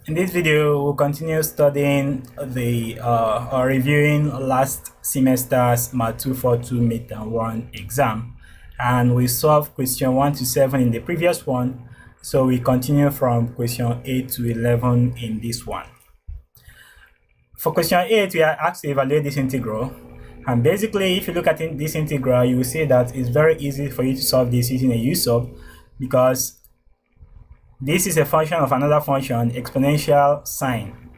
In this video, we'll continue studying or reviewing last semester's Math 242 Midterm 1 exam. And we solved question 1 to 7 in the previous one. So we continue from question 8 to 11 in this one. For question 8, we are asked to evaluate this integral. And basically, if you look at this integral, you will see that it's very easy for you to solve this using a u-sub, because this is a function of another function, exponential sign.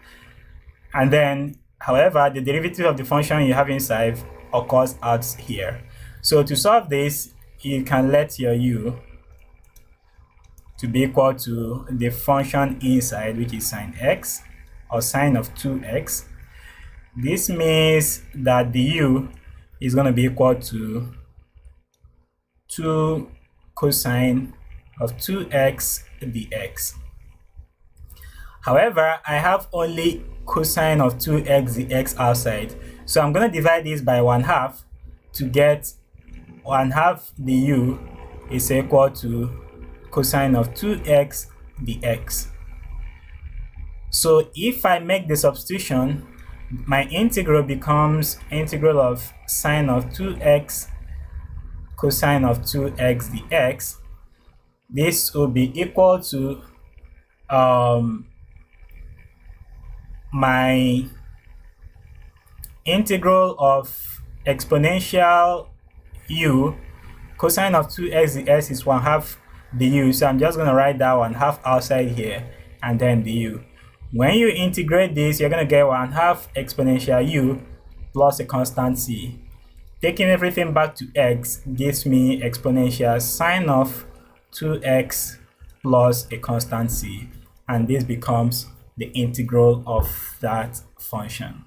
And then, however, the derivative of the function you have inside occurs out here. So to solve this, you can let your u to be equal to the function inside, which is sine x, or sine of 2x. This means that the u is going to be equal to 2 cosine of 2x dx. However, I have only cosine of 2x dx outside, so I'm going to divide this by 1/2 to get 1/2 du is equal to cosine of 2x dx. So if I make the substitution, my integral becomes integral of sine of 2x cosine of 2x dx. This will be equal to my integral of exponential u cosine of 2x dx is 1/2 du. So I'm just going to write that 1/2 outside here and then du. When you integrate this, you're going to get 1/2 exponential u plus a constant c. Taking everything back to x gives me exponential sine of 2x plus a constant c, and this becomes the integral of that function.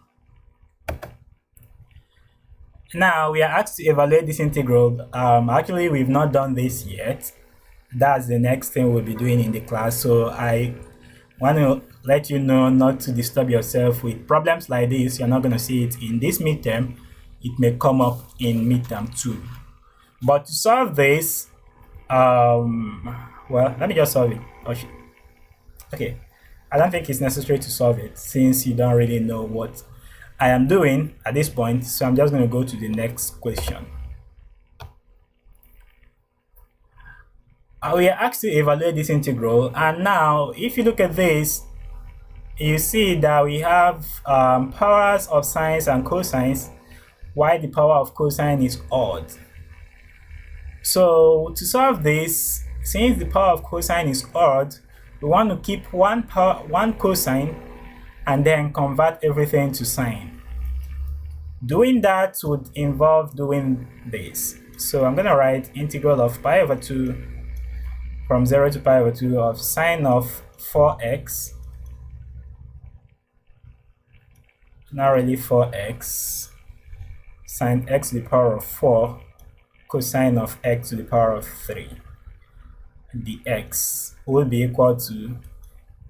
Now we are asked to evaluate this integral. Actually, we've not done this yet. That's the next thing we'll be doing in the class, so I want to let you know not to disturb yourself with problems like this. You're not going to see it in this midterm. It may come up in midterm 2. But to solve this, well, let me just solve it. Okay, I don't think it's necessary to solve it since you don't really know what I am doing at this point, so I'm just going to go to the next question. We are asked to evaluate this integral, and now if you look at this, you see that we have powers of sines and cosines, while the power of cosine is odd. So to solve this, since the power of cosine is odd, we want to keep one cosine and then convert everything to sine. Doing that would involve doing this. So I'm going to write integral of pi over 2 from 0 to pi over 2 of sine of 4x, not really 4x, sine x to the power of 4 cosine of x to the power of 3 dx will be equal to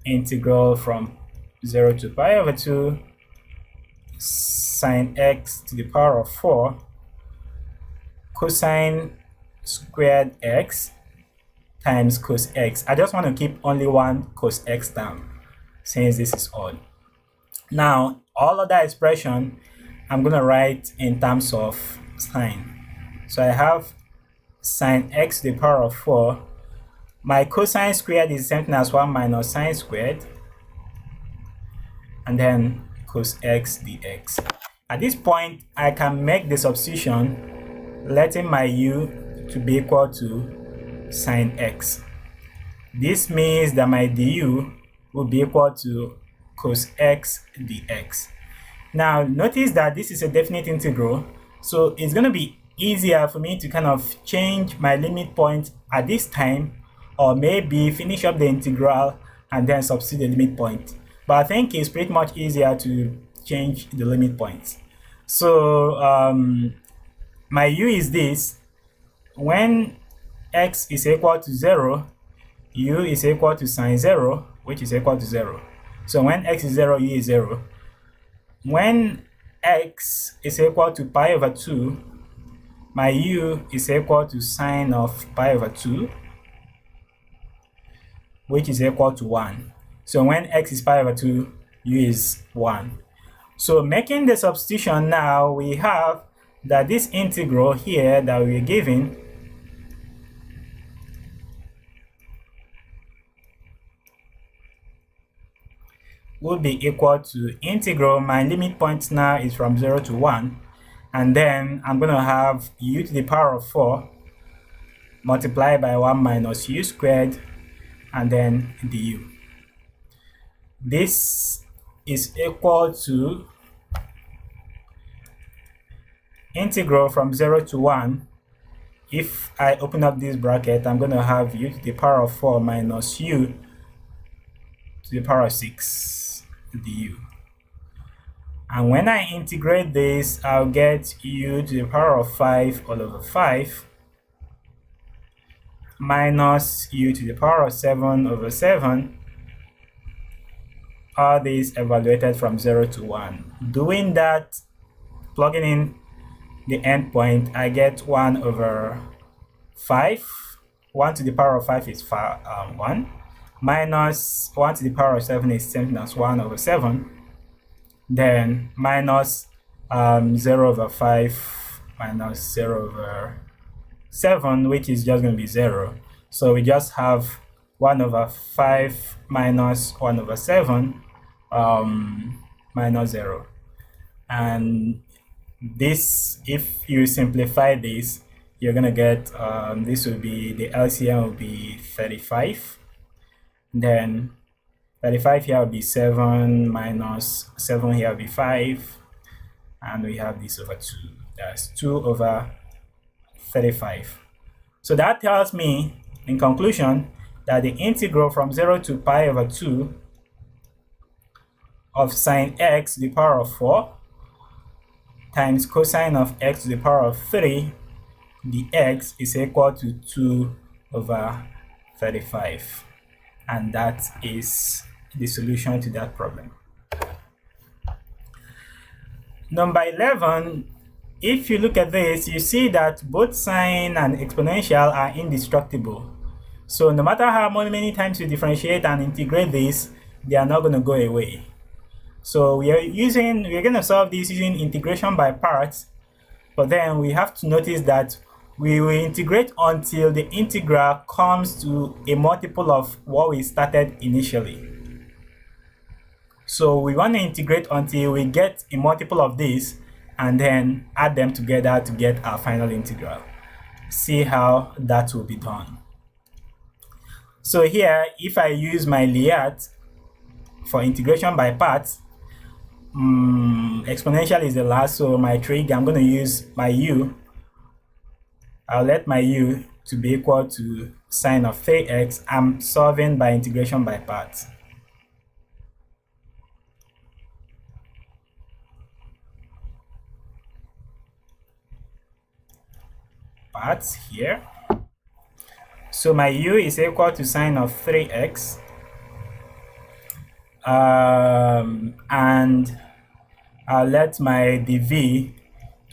integral from 0 to pi over 2 sine x to the power of 4 cosine squared x times cos x. I just want to keep only one cos x term since this is odd. Now, all of that expression I'm going to write in terms of sine. So I have sine x to the power of 4. My cosine squared is the same thing as 1 minus sine squared, and then cos x dx. At this point, I can make the substitution, letting my u to be equal to sine x. This means that my du will be equal to cos x dx. Now, notice that this is a definite integral, so it's going to be easier for me to kind of change my limit point at this time, or maybe finish up the integral and then substitute the limit point. But I think it's pretty much easier to change the limit points. So my u is this. When x is equal to 0, u is equal to sine 0, which is equal to 0. So when x is 0, u is 0. When x is equal to pi over 2, my u is equal to sine of pi over 2, which is equal to 1. So when x is pi over 2, u is 1. So making the substitution now, we have that this integral here that we're given will be equal to integral. My limit point now is from 0 to 1. And then I'm going to have u to the power of 4 multiplied by 1 minus u squared and then du. This is equal to integral from 0 to 1. If I open up this bracket, I'm going to have u to the power of 4 minus u to the power of 6 du. And when I integrate this, I'll get u to the power of 5 all over 5 minus u to the power of 7 over 7. All these evaluated from 0 to 1. Doing that, plugging in the endpoint, I get 1 over 5. 1 to the power of 5 is 1. Minus 1 to the power of 7 is same as 1 over 7. Then minus 0 over 5 minus 0 over 7, which is just going to be 0. So we just have 1 over 5 minus 1 over 7 minus 0. And this, if you simplify this, you're going to get, this will be, the LCM will be 35. Then 35 here will be 7 minus 7 here will be 5. And we have this over 2. That's 2 over 35. So that tells me, in conclusion, that the integral from 0 to pi over 2 of sine x to the power of 4 times cosine of x to the power of 3 dx is equal to 2 over 35. And that is the solution to that problem. Number 11, if you look at this, you see that both sine and exponential are indestructible. So no matter how many times you differentiate and integrate this, they are not going to go away. So we're going to solve this using integration by parts, but then we have to notice that we will integrate until the integral comes to a multiple of what we started initially. So we want to integrate until we get a multiple of this and then add them together to get our final integral. See how that will be done. So here, if I use my Liat for integration by parts, exponential is the last, so my trig, I'm going to use my u. I'll let my u to be equal to sine of 3x. I'm solving by integration by parts. Parts here. So my u is equal to sine of 3x. And I'll let my dv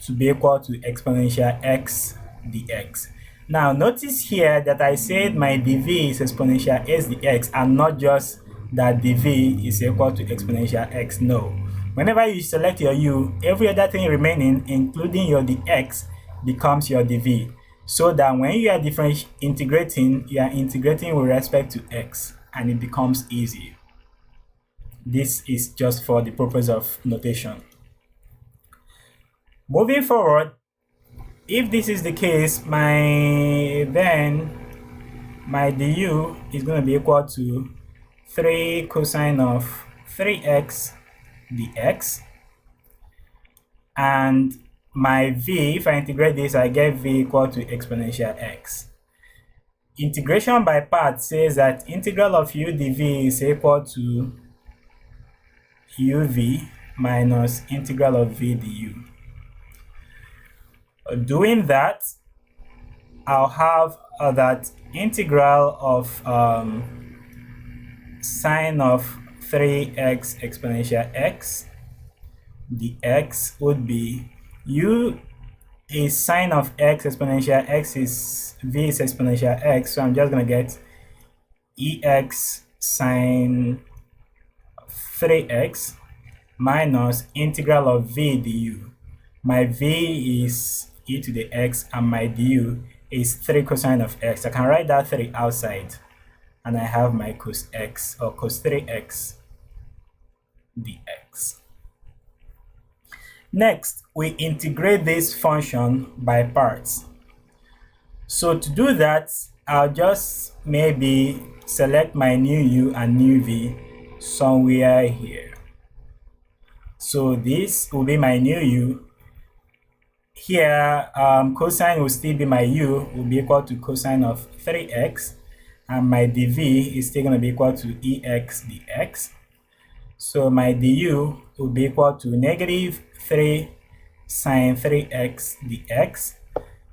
to be equal to exponential x dx. Now notice here that I said my dv is exponential x dx and not just that dv is equal to exponential x. No. Whenever you select your u, every other thing remaining, including your dx, becomes your dv. So that when you are integrating, you are integrating with respect to x, and it becomes easy. This is just for the purpose of notation. Moving forward, if this is the case, then my du is going to be equal to 3 cosine of 3x dx. And my v, if I integrate this, I get v equal to exponential x. Integration by parts says that integral of u dv is equal to uv minus integral of v du. Doing that, I'll have that integral of sine of 3x exponential x dx would be u is sine of x exponential x is v is exponential x, so I'm just going to get ex sine 3x minus integral of v du. My v is e to the x and my du is 3 cosine of x. I can write that 3 outside and I have my cos x or cos 3x dx. Next, we integrate this function by parts. So to do that, I'll just maybe select my new u and new v somewhere here. So this will be my new u. Here, cosine will still be my u, will be equal to cosine of 3x, and my dv is still going to be equal to ex dx. So my du will be equal to negative 3 sine 3x dx,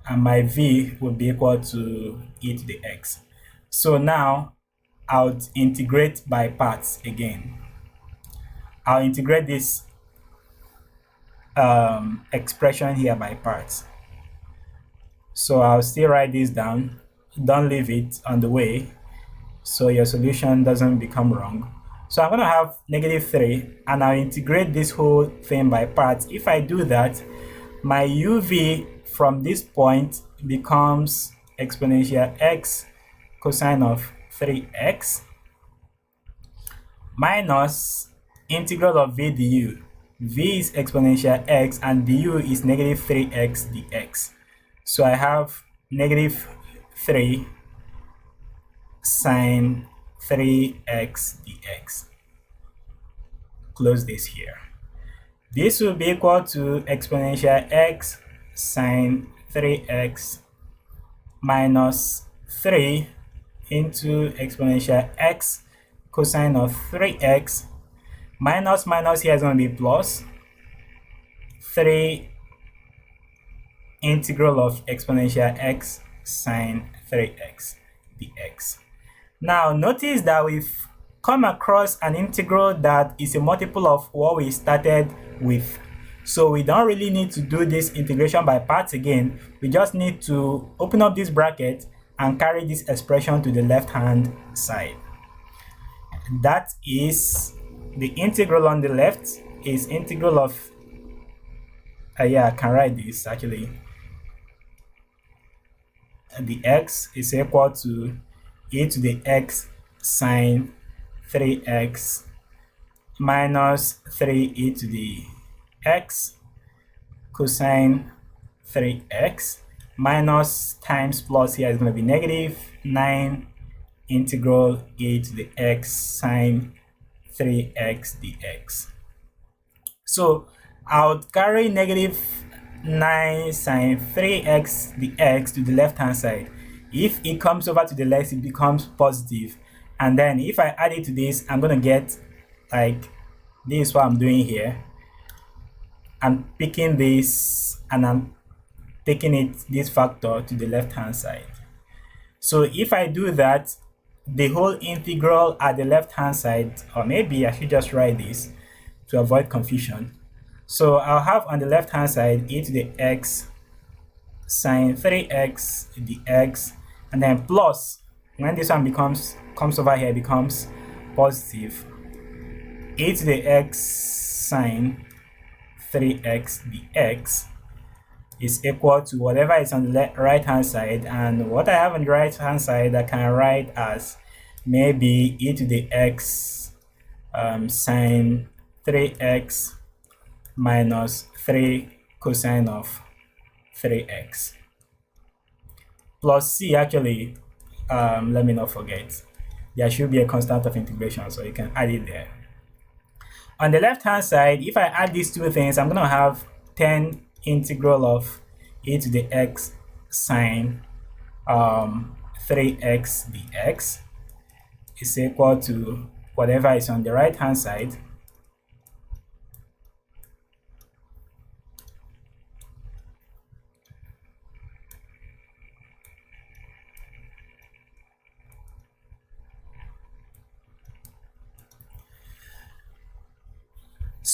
and my v will be equal to e to the x. So now I'll integrate by parts again. I'll integrate this expression here by parts. So I'll still write this down. Don't leave it on the way so your solution doesn't become wrong. So I'm going to have negative 3 and I'll integrate this whole thing by parts. If I do that, my uv from this point becomes exponential x cosine of 3x minus integral of v du. V is exponential x and du is negative 3x dx. So I have negative 3 sine 3x dx. Close this here. This will be equal to exponential x sine 3x minus 3 into exponential x cosine of 3x. Minus minus here is going to be plus 3 integral of exponential x sine 3x dx. Now notice that we've come across an integral that is a multiple of what we started with. So we don't really need to do this integration by parts again. We just need to open up this bracket and carry this expression to the left hand side. That is the integral on the left is integral of I can write this actually. The x is equal to e to the x sine 3x minus 3e to the x cosine 3x minus times plus here is going to be negative 9 integral e to the x sine 3x dx. So I'll carry negative 9 sine 3x dx to the left hand side. If it comes over to the left, it becomes positive. And then if I add it to this, I'm going to get like this is what I'm doing here. I'm picking this and I'm taking it this factor to the left hand side. So if I do that, the whole integral at the left hand side, or maybe I should just write this to avoid confusion. So I'll have on the left hand side e to the x sine 3x dx, and then plus, when this one comes over here, it becomes positive, e to the x sine 3x dx is equal to whatever is on the right hand side, and what I have on the right hand side I can write as maybe e to the x sine 3x minus 3 cosine of 3x plus c. Actually, let me not forget, there should be a constant of integration, so you can add it there. On the left hand side, if I add these two things, I'm going to have 10 integral of e to the x sine 3x dx is equal to whatever is on the right hand side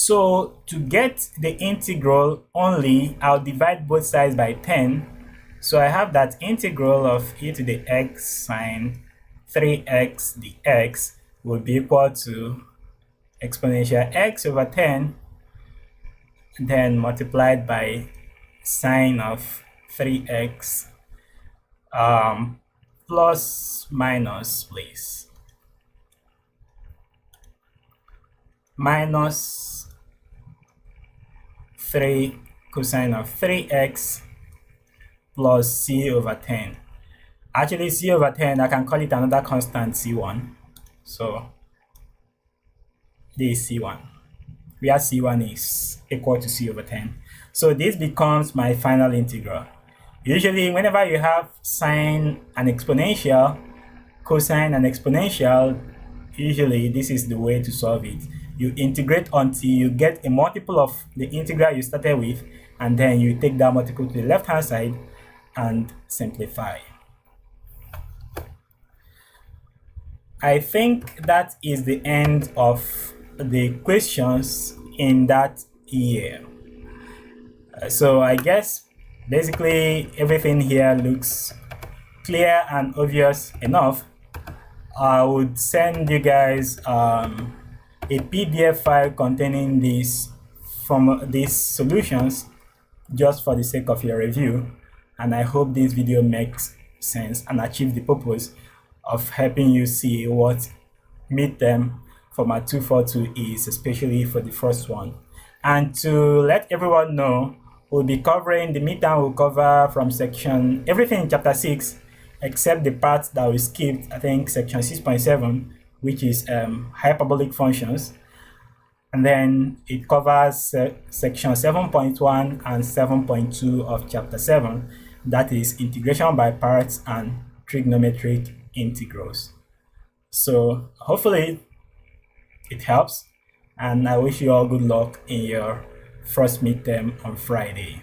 So to get the integral only, I'll divide both sides by 10. So I have that integral of e to the x sine 3x dx will be equal to exponential x over 10, then multiplied by sine of 3x plus minus, please, minus 3 cosine of 3x plus c over 10. Actually, c over 10, I can call it another constant, c1. So this is c1, where c1 is equal to c over 10. So this becomes my final integral. Usually, whenever you have sine and exponential, cosine and exponential, usually this is the way to solve it. You integrate until you get a multiple of the integral you started with, and then you take that multiple to the left-hand side and simplify. I think that is the end of the questions in that year. So I guess basically everything here looks clear and obvious enough. I would send you guys a PDF file containing these solutions just for the sake of your review, and I hope this video makes sense and achieves the purpose of helping you see what midterm for my 242 is, especially for the first one. And to let everyone know, we'll be covering the midterm. We'll cover from section everything in chapter 6 except the part that we skipped, I think section 6.7, which is hyperbolic functions. And then it covers section 7.1 and 7.2 of chapter 7, that is integration by parts and trigonometric integrals. So hopefully it helps, and I wish you all good luck in your first midterm on Friday.